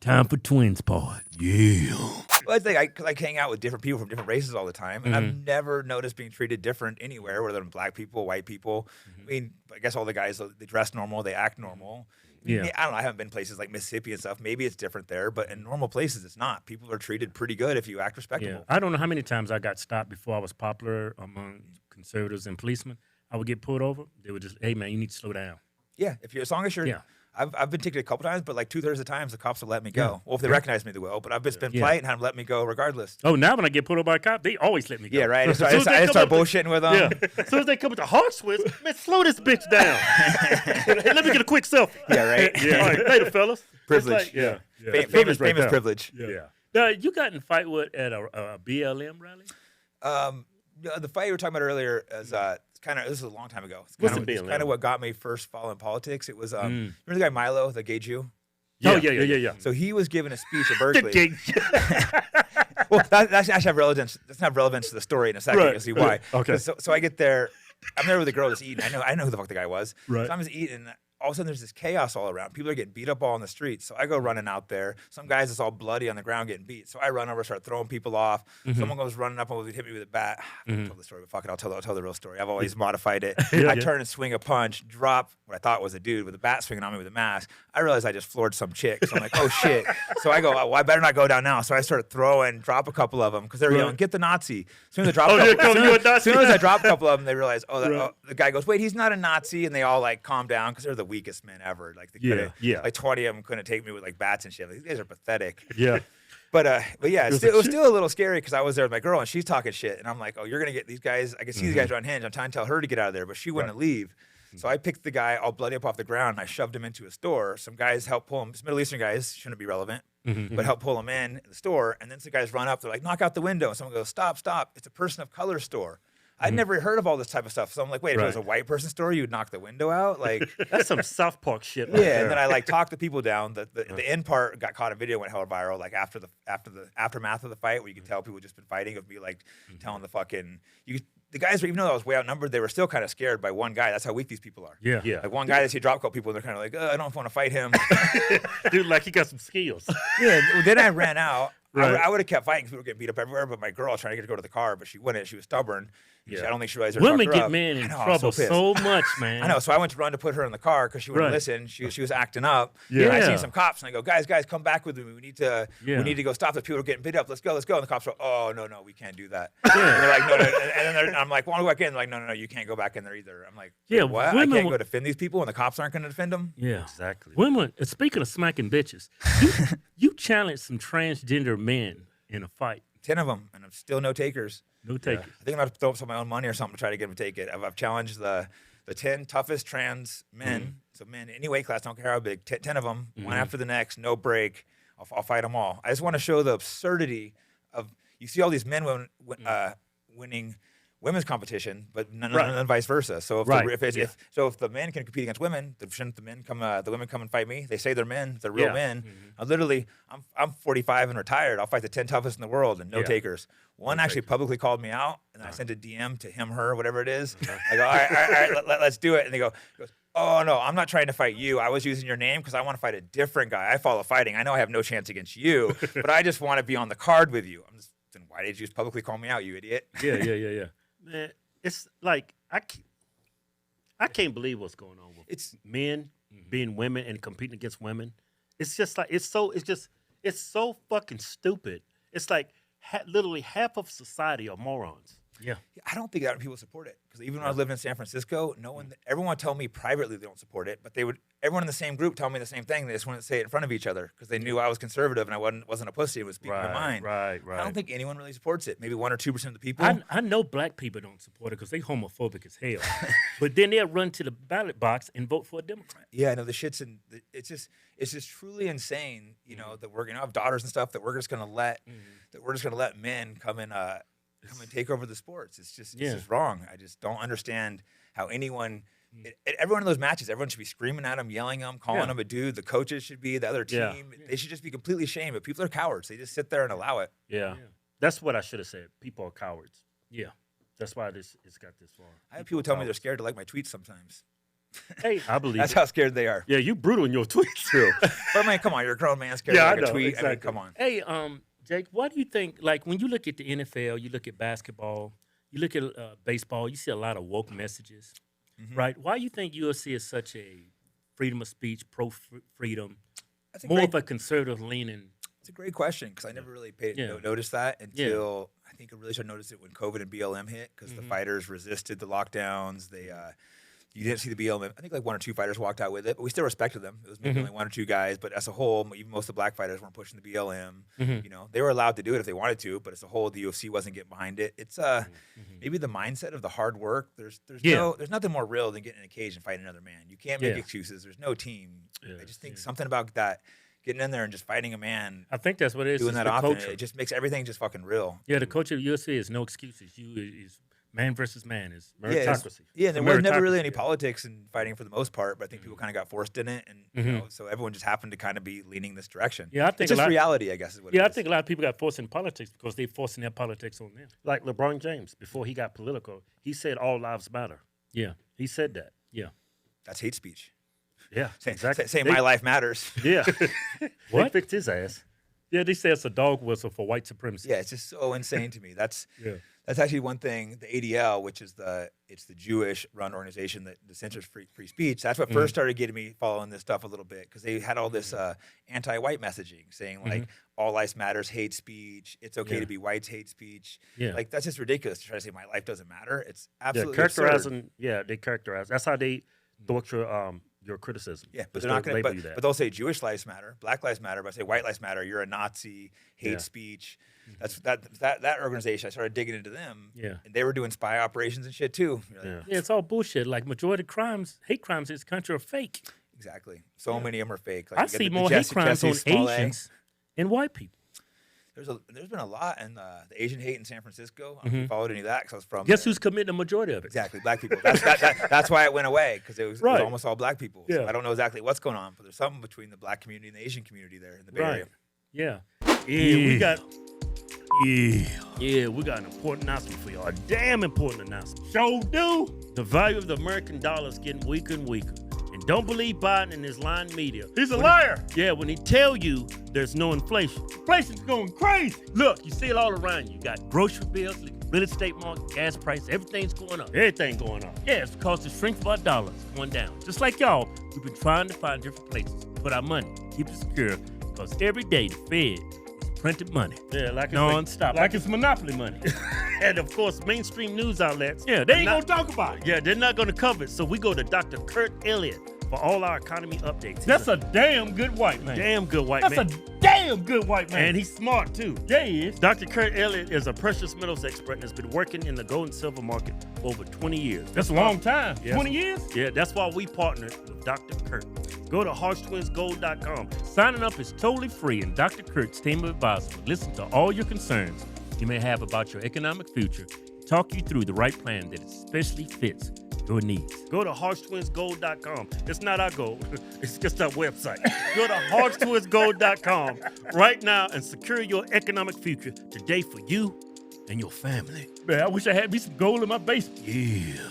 Time for twins part. Yeah. Well, I think I hang out with different people from different races all the time, and I've never noticed being treated different anywhere, whether I'm black people, white people. I mean, I guess all the guys, they dress normal, they act normal. Yeah. I don't know. I haven't been places like Mississippi and stuff. Maybe it's different there, but in normal places, it's not. People are treated pretty good if you act respectable. Yeah. I don't know how many times I got stopped before I was popular among conservatives and policemen. I would get pulled over. They would just, hey, man, you need to slow down. Yeah, as long as you're. Yeah. I've been ticketed a couple times, but like 2/3 of the times the cops will let me go. Well, if they recognize me, they will. But I've just been polite and had them let me go regardless. Oh, now when I get pulled over by a cop, they always let me go. Yeah, right. I start bullshitting with them. Yeah. As soon as they come with the Hodgetwins, man, slow this bitch down. Hey, let me get a quick selfie. Yeah, right. Yeah. All right, later, fellas. Privilege. Like, Famous right privilege. Yeah. Now, you got in a fight with at a BLM rally? The fight you were talking about earlier is this is a long time ago. What's the It's BLM? kind of what got me first following politics. It was remember the guy Milo, the gay Jew? Oh, yeah. So he was giving a speech at Berkeley. The gay. Well, that's actually have relevance. That's not relevance to the story in a second. Right. You'll see why. Okay. So I get there. I'm there with a girl that's eating. I know who the fuck the guy was. Right. So I'm just eating. All of a sudden, there's this chaos all around. People are getting beat up all on the streets. So I go running out there. Some guys is all bloody on the ground getting beat. So I run over, start throwing people off. Someone goes running up and hit me with a bat. I told the story, but fuck it, I'll tell the real story. I've always modified it. I turn and swing a punch, drop what I thought was a dude with a bat swinging on me with a mask. I realized I just floored some chick. So I'm like, oh shit. So I go, well, I better not go down now. So I start throwing, drop a couple of them because they're yelling, get the Nazi. As soon as I drop a couple of them, they realize, the guy goes, wait, he's not a Nazi, and they all like calm down because they're the weakest men ever. Like like 20 of them couldn't take me with like bats and shit. Like, these guys are pathetic. Yeah. But yeah, it was still a little scary because I was there with my girl and she's talking shit, and I'm like, oh, you're gonna get these guys. I can see these guys are unhinged. I'm trying to tell her to get out of there, but she wouldn't leave. So I picked the guy all bloody up off the ground and I shoved him into a store. Some guys helped pull him. Some Middle Eastern guys shouldn't be relevant, but help pull him in the store. And then some guys run up. They're like, knock out the window. And someone goes, stop. It's a person of color store. I'd never heard of all this type of stuff. So I'm like, wait, if it was a white person store, you would knock the window out? Like, That's some South Park shit. yeah, and then I like talked the people down. The end part got caught. A video went hella viral. Like after the aftermath of the fight, where you can tell people just been fighting of me, like telling the fucking the guys. Even though I was way outnumbered, they were still kind of scared by one guy. That's how weak these people are. Yeah. Like one guy that see drop couple people, and they're kind of like, I don't want to fight him. Dude, like he got some skills. Yeah. Then I ran out. Right. I would have kept fighting because people were getting beat up everywhere. But my girl trying to get her to go to the car, but she wouldn't. She was stubborn. Yeah. I don't think she realized her Women fucked her get up. men in I know, trouble so much, man. I know. So I went to run to put her in the car because she wouldn't listen. She was acting up. Yeah. And I seen some cops and I go, guys, come back with me. We need to go stop the people who are getting beat up. Let's go. And the cops go, oh no, we can't do that. And they're like, no. And then I'm like, want to go back in? They're like, no, you can't go back in there either. I'm like, what? I can't go defend these people, and the cops aren't going to defend them. Yeah, exactly. Women. Speaking of smacking bitches, you challenged some transgender men in a fight. 10 of them, and I'm still no takers. No takers. I think I'm going to throw up some of my own money or something to try to get them to take it. I've challenged the 10 toughest trans men, so men any weight class, don't care how big, 10 of them, one after the next, no break. I'll fight them all. I just want to show the absurdity of, you see all these men winning women's competition, but none vice versa. So if the men can compete against women, shouldn't the women come and fight me? They say they're men, they're real men. I'm 45 and retired. I'll fight the 10 toughest in the world and no takers. One actually publicly called me out, and I sent a DM to him, her, whatever it is. I go, all right, let's do it. And he goes, oh no, I'm not trying to fight you. I was using your name because I want to fight a different guy. I follow fighting. I know I have no chance against you, but I just want to be on the card with you. Then why did you just publicly call me out, you idiot? Yeah. Man, it's like I can't believe what's going on with men being women and competing against women. It's just like it's so fucking stupid. It's like literally half of society are morons. Yeah. I don't think that people support it because even when I was living in San Francisco, everyone would tell me privately they don't support it, but everyone in the same group tell me the same thing. They just wouldn't say it in front of each other because they knew I was conservative and I wasn't a pussy. It was speaking my mind. Right. I don't think anyone really supports it. Maybe 1 or 2% of the people. I know black people don't support it because they homophobic as hell. But then they'll run to the ballot box and vote for a Democrat. Yeah, I know the shit's it's just truly insane. You know that we're gonna have daughters and stuff that we're just gonna let men come and take over the sports. It's just wrong. I just don't understand how anyone. Every one of those matches, everyone should be screaming at him, yelling at him, calling him a dude. The coaches should be, the other team. They should just be completely ashamed. But people are cowards. They just sit there and allow it. Yeah. That's what I should have said. People are cowards. Yeah. That's why it's got this far. I have people tell me they're scared to like my tweets sometimes. Hey, I believe That's it. how scared they are. Yeah, you brutal in your tweets. True. But I mean, come on, you're a grown man scared Yeah, of I like know. a tweet. Exactly. I mean, come on. Hey, Jake, what do you think? Like when you look at the NFL, you look at basketball, you look at baseball, you see a lot of woke messages, right? Why do you think UFC is such a freedom of speech, pro-freedom, more of a conservative leaning? It's a great question because I never really noticed that until I think I really started noticing it when COVID and BLM hit because the fighters resisted the lockdowns. They you didn't see the BLM. I think like 1 or 2 fighters walked out with it, but we still respected them. It was maybe only 1 or 2 guys, but as a whole, even most of the black fighters weren't pushing the BLM. You know, they were allowed to do it if they wanted to, but as a whole, the UFC wasn't getting behind it. It's maybe the mindset of the hard work. There's nothing more real than getting in a cage and fighting another man. You can't make excuses. There's no team. I just think something about that. Getting in there and just fighting a man. I think that's what it is. Doing that often, it just makes everything just fucking real. Yeah, the culture of UFC is no excuses. Is man versus man. Is meritocracy. Yeah, and there was never really any politics in fighting for the most part, but I think people kind of got forced in it, and you know, so everyone just happened to kind of be leaning this direction. Yeah, I think it's just reality, I guess, is what it is. I think a lot of people got forced in politics because they forcing their politics on them. Like LeBron James, before he got political, he said all lives matter. Yeah, he said that. Yeah. That's hate speech. Yeah, exactly. Saying my life matters. Yeah. What? They fixed his ass. Yeah, they say it's a dog whistle for white supremacy. Yeah, it's just so insane to me. That's actually one thing. The ADL, which is the Jewish-run organization that censors free speech. That's what first started getting me following this stuff a little bit because they had all this anti-white messaging saying like all lives matters, hate speech. It's okay to be whites, hate speech. Yeah, like that's just ridiculous to try to say my life doesn't matter. It's absolutely absurd. Yeah, they characterize. That's how they thwart your criticism. Yeah, but they're not going to. But they'll say Jewish lives matter, Black lives matter. But say white lives matter, you're a Nazi, hate speech. That's that organization. I started digging into them. Yeah, and they were doing spy operations and shit too. Like, it's all bullshit. Like majority of hate crimes in this country are fake. Exactly. So many of them are fake. Like, I see more hate crimes on Asians and white people. There's been a lot in the Asian hate in San Francisco. I don't know if you followed any of that because I was from. Guess who's committing the majority of it? Exactly, black people. That's why it went away because it was almost all black people. So I don't know exactly what's going on, but there's something between the black community and the Asian community there in the Bay Area. Yeah. We got an important announcement for y'all. A damn important announcement. Sure do. The value of the American dollar is getting weaker and weaker. And don't believe Biden and his lying media. He's a liar. When he tell you there's no inflation. Inflation's going crazy. Look, you see it all around you. You got grocery bills, real estate market, gas prices, everything's going up. Everything going up. Yeah, it's because the strength of our dollar is going down. Just like y'all, we've been trying to find different places to put our money, keep it secure, because every day the Fed is printing money. Yeah, like non-stop. Like it's monopoly money. And of course, mainstream news outlets. Yeah, they ain't gonna talk about it. Yeah, they're not gonna cover it. So we go to Dr. Kurt Elliott for all our economy updates. That's a damn good white man. Damn good white man. That's a damn good white man. And he's smart too. Yeah, he is. Dr. Kurt Elliott is a precious metals expert and has been working in the gold and silver market for over 20 years. That's a long time. Yes. 20 years? Yeah, that's why we partnered with Dr. Kurt. Go to Hodgetwinsgold.com. Signing up is totally free, and Dr. Kurt's team of advisors will listen to all your concerns you may have about your economic future, talk you through the right plan that especially fits your needs. Go to Hodgetwinsgold.com. It's not our gold. It's just our website. Go to Hodgetwinsgold.com right now and secure your economic future today for you and your family. Man, I wish I had me some gold in my basement. Yeah.